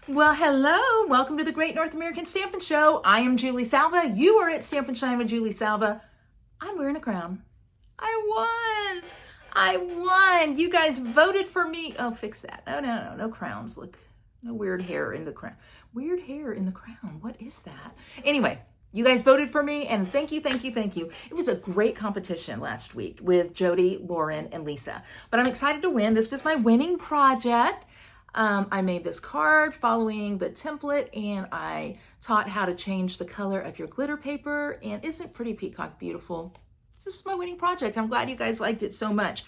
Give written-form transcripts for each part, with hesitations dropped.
Well, hello. Welcome to the Great North American Stampin' Show. I am Julie Salva. You are at Stampin' Shine with Julie Salva. I'm wearing a crown. I won. You guys voted for me. Oh, fix that. No crowns. Look, no weird hair in the crown. Weird hair in the crown. What is that? Anyway, you guys voted for me, and thank you. It was a great competition last week with Jody, Lauren, and Lisa. But I'm excited to win. This was my winning project. I made this card following the template, and I taught how to change the color of your glitter paper. And isn't Pretty Peacock beautiful? This is my winning project. I'm glad you guys liked it so much.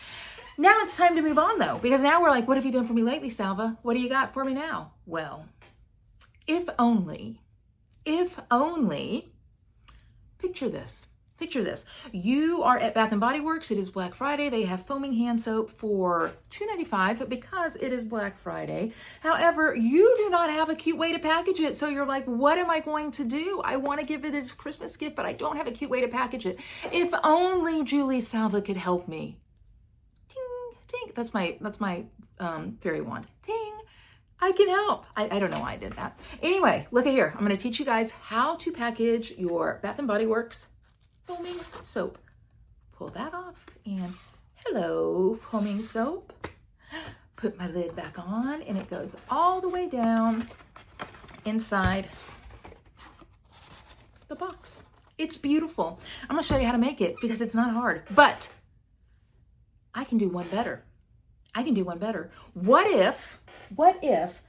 Now it's time to move on, though, because now we're like, what have you done for me lately, Salva? What do you got for me now? Well, if only, picture this. Picture this. You are at Bath & Body Works. It is Black Friday. They have foaming hand soap for $2.95 because it is Black Friday. However, you do not have a cute way to package it. So you're like, what am I going to do? I want to give it as a Christmas gift, but I don't have a cute way to package it. If only Julie Salva could help me. Ting, ting. That's my fairy wand. Ting. I can help. I don't know why I did that. Anyway, look at here. I'm going to teach you guys how to package your Bath & Body Works foaming soap. Pull that off and hello, foaming soap. Put my lid back on and it goes all the way down inside the box. It's beautiful. I'm gonna show you how to make it because it's not hard, but I can do one better. What if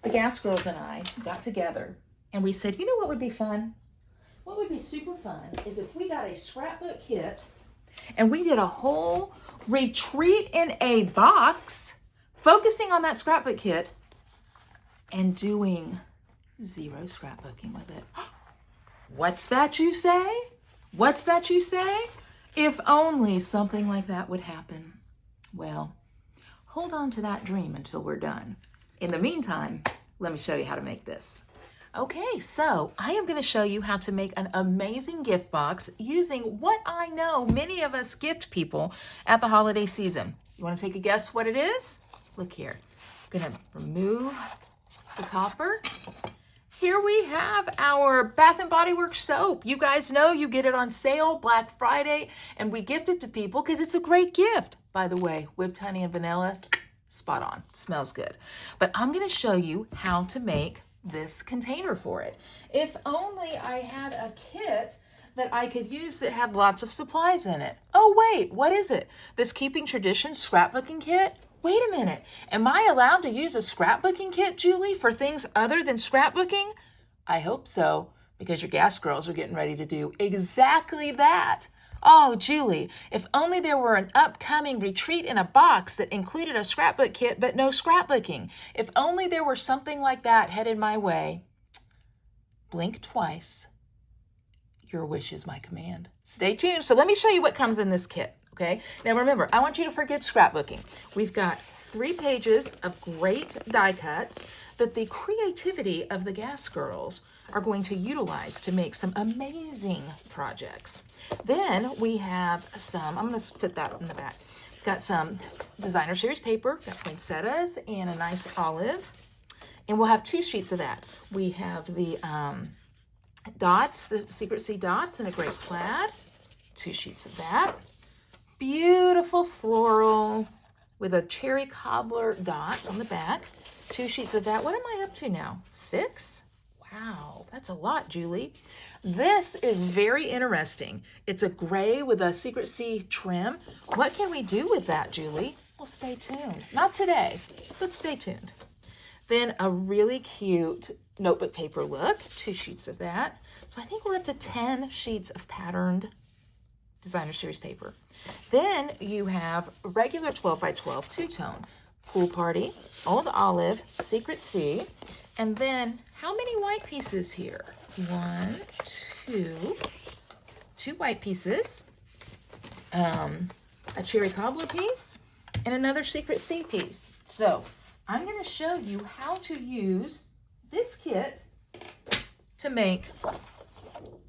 the GNASS girls and I got together and we said, you know what would be fun? What would be super fun is if we got a scrapbook kit and we did a whole retreat in a box, focusing on that scrapbook kit and doing zero scrapbooking with it. What's that you say? If only something like that would happen. Well, hold on to that dream until we're done. In the meantime, let me show you how to make this. Okay, so I am going to show you how to make an amazing gift box using what I know many of us gift people at the holiday season. You want to take a guess what it is? Look here. I'm going to remove the topper. Here we have our Bath & Body Works soap. You guys know you get it on sale Black Friday, and we gift it to people because it's a great gift. By the way, whipped honey and vanilla, spot on. Smells good. But I'm going to show you how to make this container for it. If only I had a kit that I could use that had lots of supplies in it. Oh wait, what is it? This Keeping Tradition scrapbooking kit? Wait a minute, am I allowed to use a scrapbooking kit, Julie, for things other than scrapbooking? I hope so, because your GNASS girls are getting ready to do exactly that. Oh, Julie, if only there were an upcoming retreat in a box that included a scrapbook kit, but no scrapbooking. If only there were something like that headed my way. Blink twice. Your wish is my command. Stay tuned. So let me show you what comes in this kit, okay? Now remember, I want you to forget scrapbooking. We've got 3 pages of great die cuts that the creativity of the GNASS girls are going to utilize to make some amazing projects. Then we have some, I'm going to put that in the back. Got some designer series paper, got poinsettias and a nice olive. And we'll have 2 sheets of that. We have the dots, the Secret Sea dots in a great plaid. 2 sheets of that. Beautiful floral with a cherry cobbler dot on the back. 2 sheets of that. What am I up to now? 6? Wow, that's a lot, Julie. This is very interesting. It's a gray with a Secret Sea trim. What can we do with that, Julie? Well, stay tuned. Not today, but stay tuned. Then a really cute notebook paper look, 2 sheets of that. So I think we're up to 10 sheets of patterned designer series paper. Then you have regular 12 by 12 two-tone, Pool Party, Old Olive, Secret Sea, and then how many white pieces here? 1, 2 white pieces, a cherry cobbler piece, and another Secret Sea piece. So I'm going to show you how to use this kit to make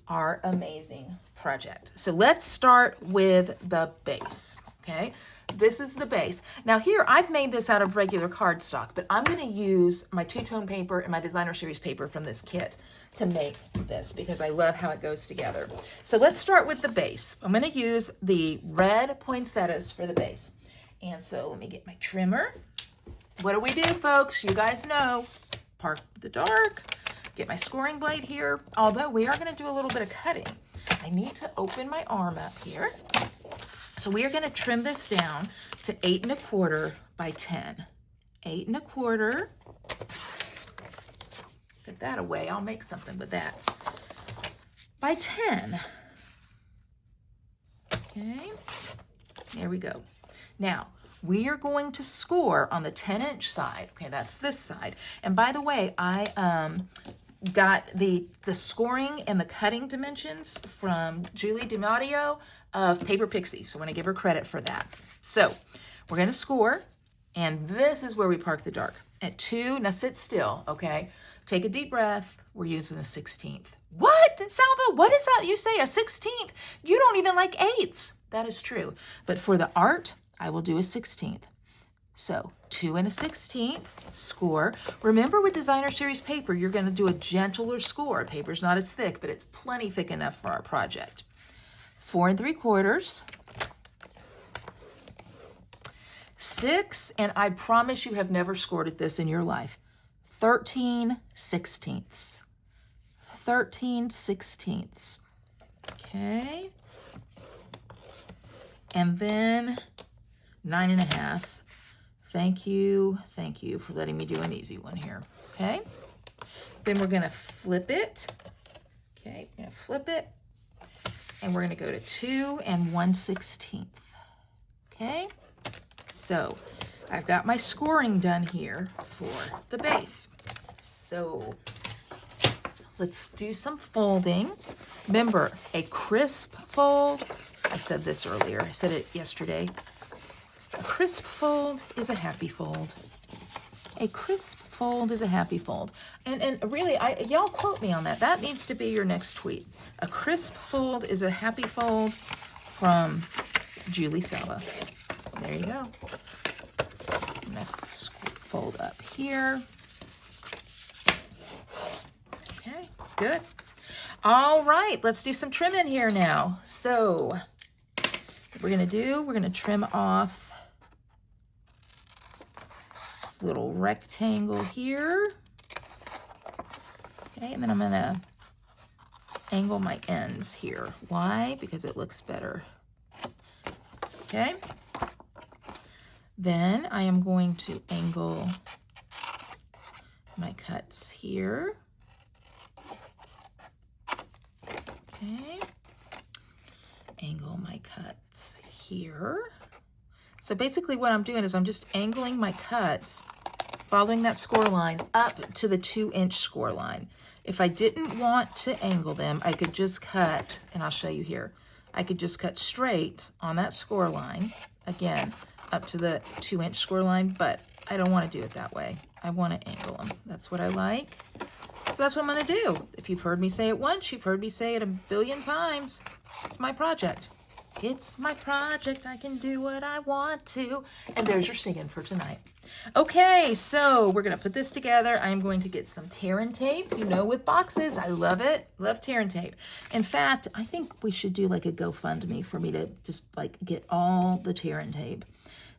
our amazing project. So let's start with the base, okay? This is the base. Now here, I've made this out of regular cardstock, but I'm going to use my two-tone paper and my designer series paper from this kit to make this because I love how it goes together. So let's start with the base. I'm going to use the red poinsettias for the base. And so let me get my trimmer. What do we do, folks? You guys know, park the dark, get my scoring blade here. Although we are going to do a little bit of cutting. I need to open my arm up here. So we are going to trim this down to 8 1/4 by 10. 8 1/4. Put that away. I'll make something with that. By 10. Okay. There we go. Now, we are going to score on the 10-inch side. Okay, that's this side. And by the way, I got the scoring and the cutting dimensions from Julie DiMatteo of Paper Pixie. So I want to give her credit for that. So we're going to score, and this is where we park the dark. At 2, now sit still, okay? Take a deep breath. We're using a 16th. What, Salva? What is that? You say a 16th? You don't even like 8s. That is true. But for the art, I will do a 16th. So 2 and a 16th, score. Remember with designer series paper, you're going to do a gentler score. Paper's not as thick, but it's plenty thick enough for our project. 4 3/4. 6, and I promise you have never scored at this in your life. 13 16ths. 13 16ths. Okay. And then 9 1/2. Thank you for letting me do an easy one here. Okay. Then we're going to flip it. Okay, we're going to flip it. And we're going to go to 2 1/16. Okay. So I've got my scoring done here for the base. So let's do some folding. Remember, a crisp fold. I said this earlier. I said it yesterday. A crisp fold is a happy fold. A crisp fold is a happy fold. And really, y'all quote me on that. That needs to be your next tweet. A crisp fold is a happy fold from Julie Salva. There you go. I'm going to fold up here. Okay, good. All right, let's do some trimming here now. So what we're going to do, we're going to trim off this little rectangle here. Okay, and then I'm going to angle my ends here. Why? Because it looks better. Okay. Then I am going to angle my cuts here. Okay. Angle my cuts here. So basically what I'm doing is I'm just angling my cuts, following that score line up to the 2-inch score line. If I didn't want to angle them, I could just cut, and I'll show you here. I could just cut straight on that score line, again, up to the 2-inch score line, but I don't want to do it that way. I want to angle them. That's what I like. So that's what I'm going to do. If you've heard me say it once, you've heard me say it a billion times. It's my project. It's my project. I can do what I want to. And there's your singing for tonight. Okay, so we're going to put this together. I'm going to get some tear and tape. You know, with boxes, I love it. Love tear and tape. In fact, I think we should do like a GoFundMe for me to just like get all the tear and tape.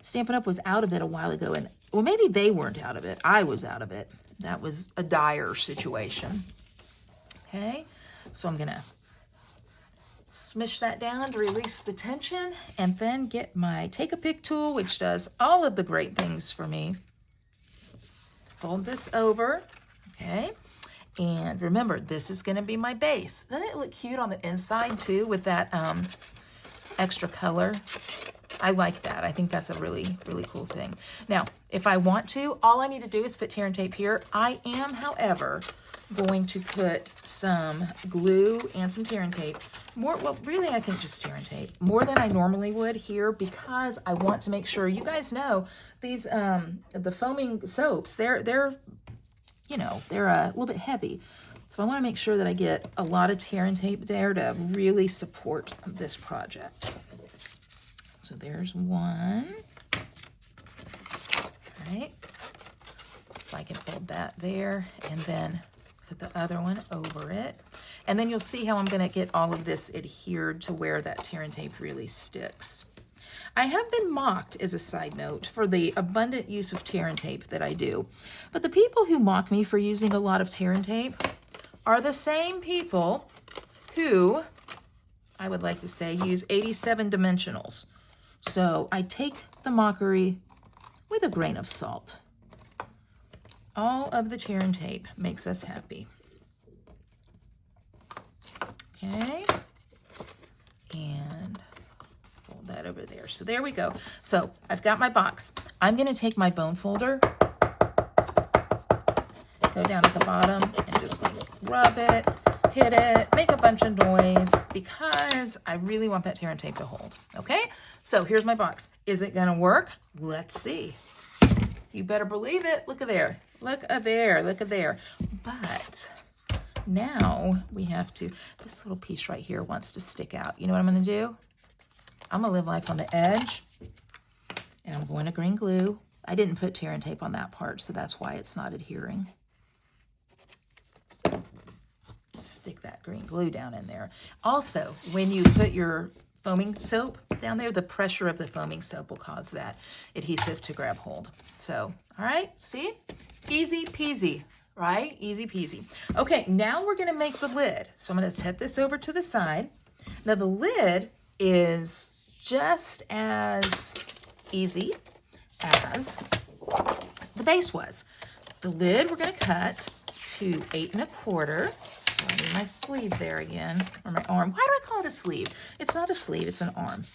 Stampin' Up! Was out of it a while ago, and well, maybe they weren't out of it. I was out of it. That was a dire situation. Okay, so I'm going to smush that down to release the tension, and then get my Take-A-Pick tool, which does all of the great things for me. Fold this over, okay? And remember, this is going to be my base. Doesn't it look cute on the inside, too, with that extra color? I like that. I think that's a really, really cool thing. Now, if I want to, all I need to do is put tear and tape here. I am, however, going to put some glue and some tear and tape. More, well, really, I think just tear and tape. More than I normally would here, because I want to make sure, you guys know, these, the foaming soaps, they're you know, they're a little bit heavy. So I want to make sure that I get a lot of tear and tape there to really support this project. So there's one. All right. So I can fold that there and then put the other one over it. And then you'll see how I'm going to get all of this adhered to where that tear and tape really sticks. I have been mocked, as a side note, for the abundant use of tear and tape that I do. But the people who mock me for using a lot of tear and tape are the same people who, I would like to say, use 87 dimensionals. So I take the mockery with a grain of salt. All of the tear and tape makes us happy. Okay, and fold that over there. So there we go. So I've got my box. I'm going to take my bone folder, go down at the bottom, and just like rub it, hit it, make a bunch of noise, because I really want that tear and tape to hold. Okay, so here's my box. Is it going to work? Let's see. You better believe it. Look at there. Look at there. Look at there. But now we have to, this little piece right here wants to stick out. You know what I'm going to do? I'm going to live life on the edge, and I'm going to green glue. I didn't put tear and tape on that part, so that's why it's not adhering. Stick that green glue down in there. Also, when you put your foaming soap down there, the pressure of the foaming soap will cause that adhesive to grab hold. So, all right, see? Easy peasy, right? Easy peasy. Okay, now we're gonna make the lid. So I'm gonna set this over to the side. Now the lid is just as easy as the base was. The lid we're gonna cut to 8 1/4. I need my sleeve there again, or my arm. Why do I call it a sleeve? It's not a sleeve, it's an arm.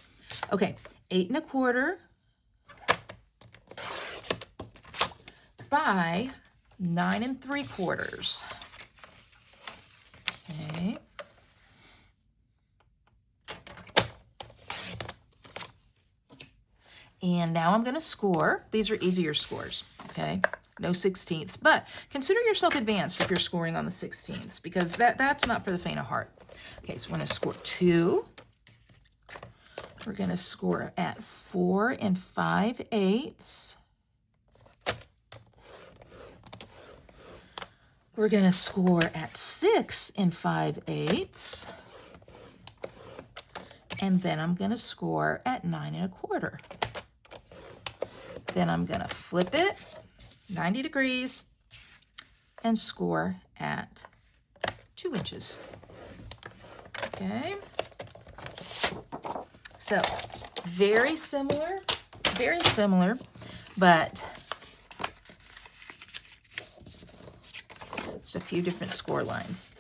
Okay, 8 1/4 by 9 3/4. Okay. And now I'm going to score. These are easier scores, okay? No 16ths, but consider yourself advanced if you're scoring on the 16ths, because that's not for the faint of heart. Okay, so we're going to score 2. We're going to score at 4 5/8. We're going to score at 6 5/8. And then I'm going to score at 9 1/4. Then I'm going to flip it 90 degrees and score at 2 inches. Okay. So very similar, but just a few different score lines.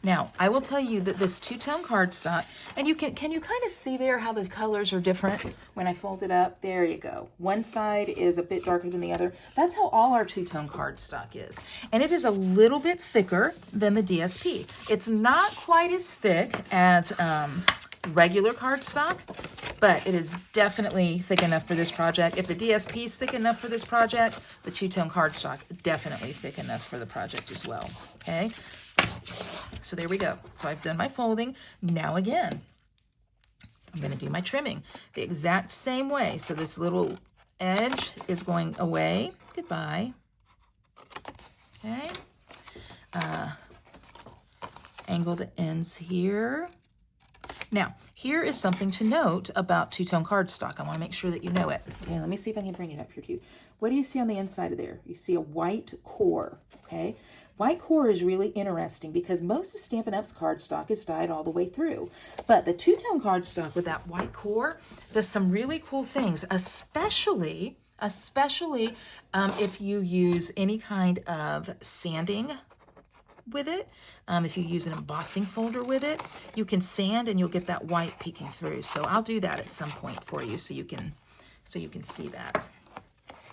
Now, I will tell you that this two-tone cardstock, and can you kind of see there how the colors are different when I fold it up? There you go. One side is a bit darker than the other. That's how all our two-tone cardstock is. And it is a little bit thicker than the DSP. It's not quite as thick as regular cardstock, but it is definitely thick enough for this project. If the DSP is thick enough for this project, the two-tone cardstock definitely thick enough for the project as well, okay? So there we go. So I've done my folding. Now again, I'm going to do my trimming the exact same way. So this little edge is going away. Goodbye. Okay. Angle the ends here. Now, here is something to note about two-tone cardstock. I want to make sure that you know it. Okay, let me see if I can bring it up here too. What do you see on the inside of there? You see a white core, okay? White core is really interesting because most of Stampin' Up's cardstock is dyed all the way through. But the two-tone cardstock with that white core does some really cool things, especially if you use any kind of sanding with it. If you use an embossing folder with it, you can sand and you'll get that white peeking through. So I'll do that at some point for you so you can see that.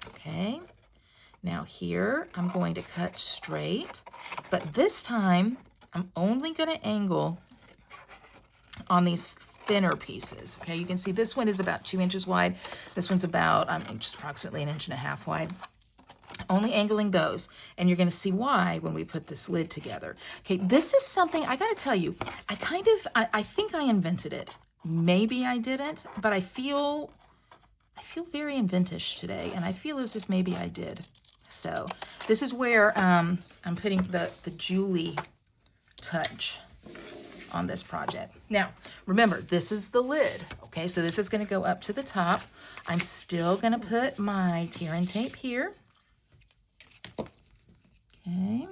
Okay. Now here I'm going to cut straight, but this time I'm only going to angle on these thinner pieces. Okay, you can see this one is about 2 inches wide. This one's about just approximately 1.5 inches wide. Only angling those, and you're going to see why when we put this lid together. Okay, this is something I got to tell you. I think I invented it. Maybe I didn't, but I feel I feel very inventish today, and I feel as if maybe I did. So this is where I'm putting the Julie touch on this project. Now, remember, this is the lid, okay? So this is going to go up to the top. I'm still going to put my tear and tape here. Okay.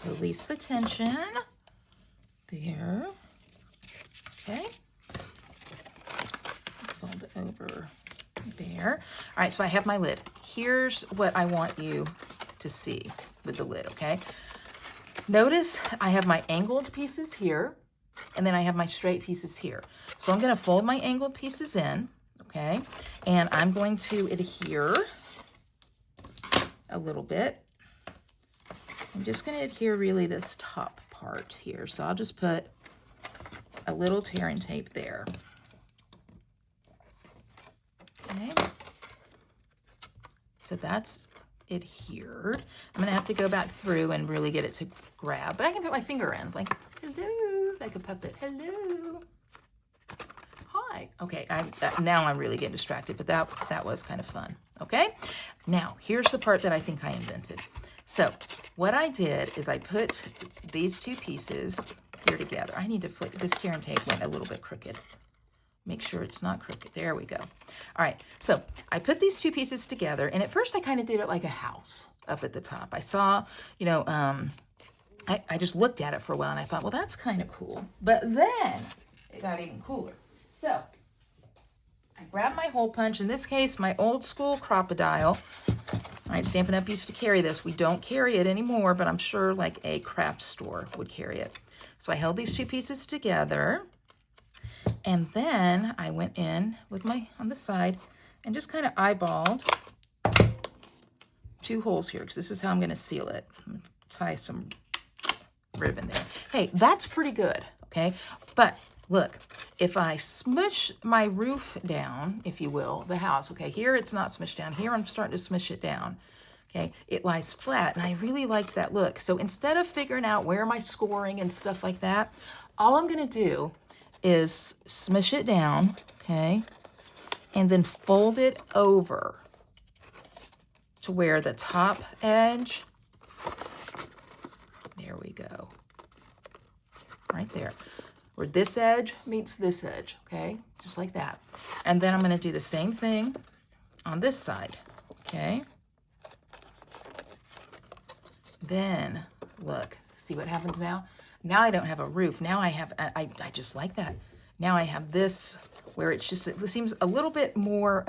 Release the tension. There. Okay. Fold it over there. All right, so I have my lid. Here's what I want you to see with the lid, okay? Notice I have my angled pieces here, and then I have my straight pieces here. So I'm gonna fold my angled pieces in, okay? And I'm going to adhere a little bit. I'm just gonna adhere really this top part here. So I'll just put a little tear and tape there. Okay. So that's adhered. I'm gonna have to go back through and really get it to grab, but I can put my finger in, like, hello, like a puppet, hello, hi. Okay, now I'm really getting distracted, but that was kind of fun. Okay, now here's the part that I think I invented. So what I did is I put these two pieces here together. I need to put this tear and tape went a little bit crooked. Make sure it's not crooked. There we go. All right, so I put these two pieces together, and at first I kind of did it like a house up at the top. I saw, you know, I just looked at it for a while, and I thought, well, that's kind of cool. But then it got even cooler. So I grabbed my hole punch, in this case, my old school Crocodile. All right, Stampin' Up! Used to carry this. We don't carry it anymore, but I'm sure like a craft store would carry it. So I held these two pieces together. And then I went in with my, on the side, and just kind of eyeballed two holes here, because this is how I'm going to seal it. I'm going to tie some ribbon there. Hey, that's pretty good, okay? But look, if I smush my roof down, if you will, the house, okay, here it's not smushed down. Here I'm starting to smush it down, okay? It lies flat, and I really liked that look. So instead of figuring out where am I scoring and stuff like that, all I'm going to do is smush it down, okay, and then fold it over to where the top edge, there we go, right there, where this edge meets this edge, okay, just like that. And then I'm going to do the same thing on this side, okay. Then look, see what happens now? Now I don't have a roof. Now I have, I just like that. Now I have this where it's just, it seems a little bit more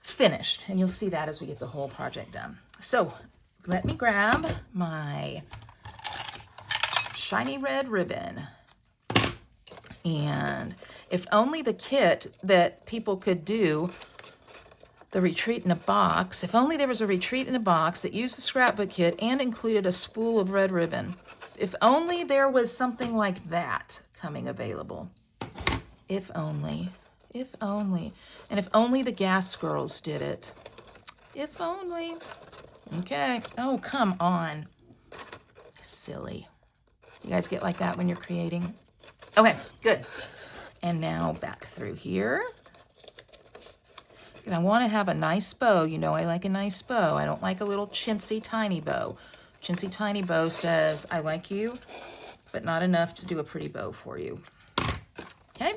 finished. And you'll see that as we get the whole project done. So let me grab my shiny red ribbon. And if only the kit that people could do, the retreat in a box, if only there was a retreat in a box that used the scrapbook kit and included a spool of red ribbon. If only there was something like that coming available. If only, if only. And if only the GNASS girls did it. If only. Okay. Oh, come on. Silly. You guys get like that when you're creating? Okay, good. And now back through here. And I want to have a nice bow. You know I like a nice bow. I don't like a little chintzy tiny bow. Chintzy tiny bow says, I like you, but not enough to do a pretty bow for you. Okay,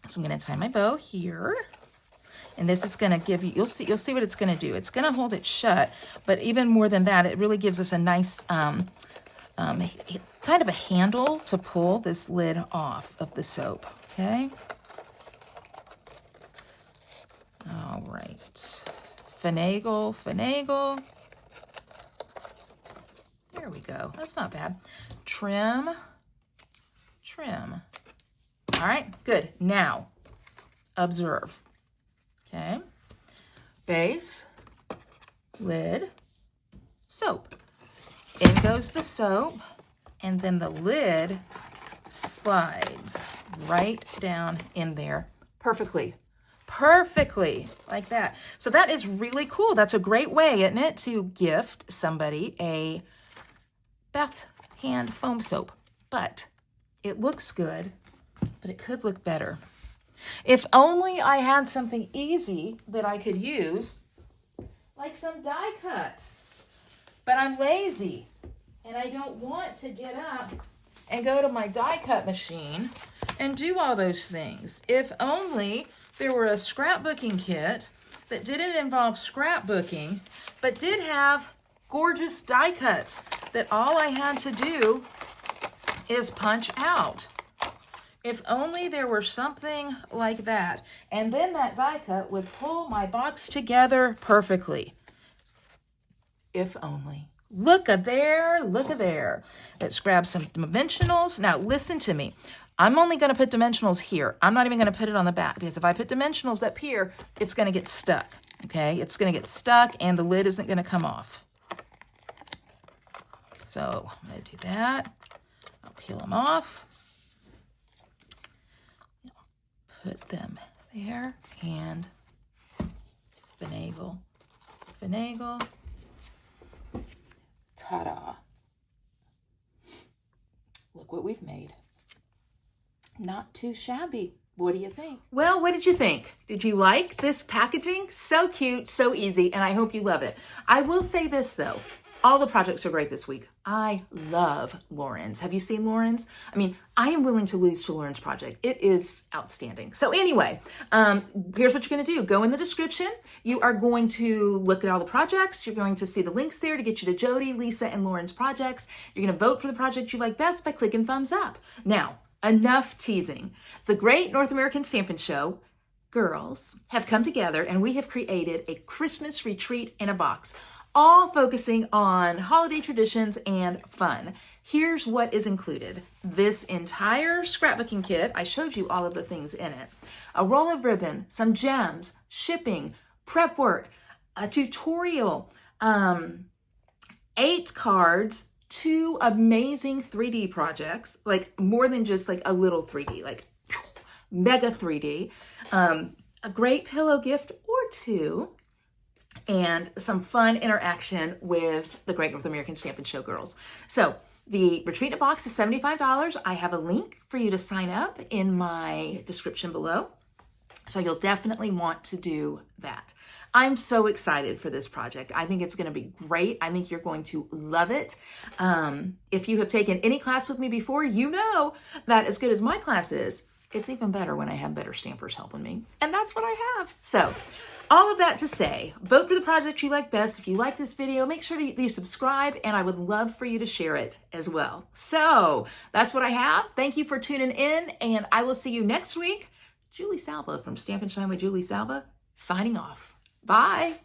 so I'm going to tie my bow here, and this is going to give you, you'll see what it's going to do. It's going to hold it shut, but even more than that, it really gives us a nice kind of a handle to pull this lid off of the soap. Okay. All right. Finagle, finagle. There we go. That's not bad. Trim, trim. All right, good. Now, observe. Okay. Base, lid, soap. In goes the soap, and then the lid slides right down in there perfectly. Perfectly, like that. So that is really cool. That's a great way, isn't it, to gift somebody a bath hand foam soap. but it looks good, but it could look better. If only I had something easy that I could use, like some die cuts. But I'm lazy, and I don't want to get up and go to my die cut machine and do all those things. If only there were a scrapbooking kit that didn't involve scrapbooking, but did have gorgeous die cuts that all I had to do is punch out. If only there were something like that. And then that die cut would pull my box together perfectly. If only. Look at there, look at there. Let's grab some dimensionals. Now listen to me. I'm only going to put dimensionals here. I'm not even going to put it on the back, because if I put dimensionals up here, it's going to get stuck. Okay, it's going to get stuck and the lid isn't going to come off. So I'm going to do that. I'll peel them off. Put them there and finagle, finagle. Ta-da. Look what we've made. Not too shabby. What do you think? Well, what did you think? Did you like this packaging? So cute, so easy, and I hope you love it. I will say this though, all the projects are great this week. I love Lauren's. Have you seen Lauren's? I mean, I am willing to lose to Lauren's project. It is outstanding. So anyway, here's what you're gonna do. Go in the description. You are going to look at all the projects. You're going to see the links there to get you to Jody, Lisa, and Lauren's projects. You're gonna vote for the project you like best by clicking thumbs up. Now, enough teasing. The Great North American Stampin' Show girls have come together and we have created a Christmas retreat in a box, all focusing on holiday traditions and fun. Here's what is included. This entire scrapbooking kit, I showed you all of the things in it. A roll of ribbon, some gems, shipping, prep work, a tutorial, 8 cards, 2 amazing 3D projects, like more than just like a little 3D, like mega 3D, a great pillow gift or 2, and some fun interaction with the Great North American Stampin' Show girls. So the retreat in a box is $75. I have a link for you to sign up in my description below. So you'll definitely want to do that. I'm so excited for this project. I think it's going to be great. I think you're going to love it. If you have taken any class with me before, you know that as good as my class is, it's even better when I have better stampers helping me. And that's what I have. So all of that to say, vote for the project you like best. If you like this video, make sure you subscribe, and I would love for you to share it as well. So that's what I have. Thank you for tuning in, and I will see you next week. Julie Salva from Stamp and Shine with Julie Salva, signing off. Bye.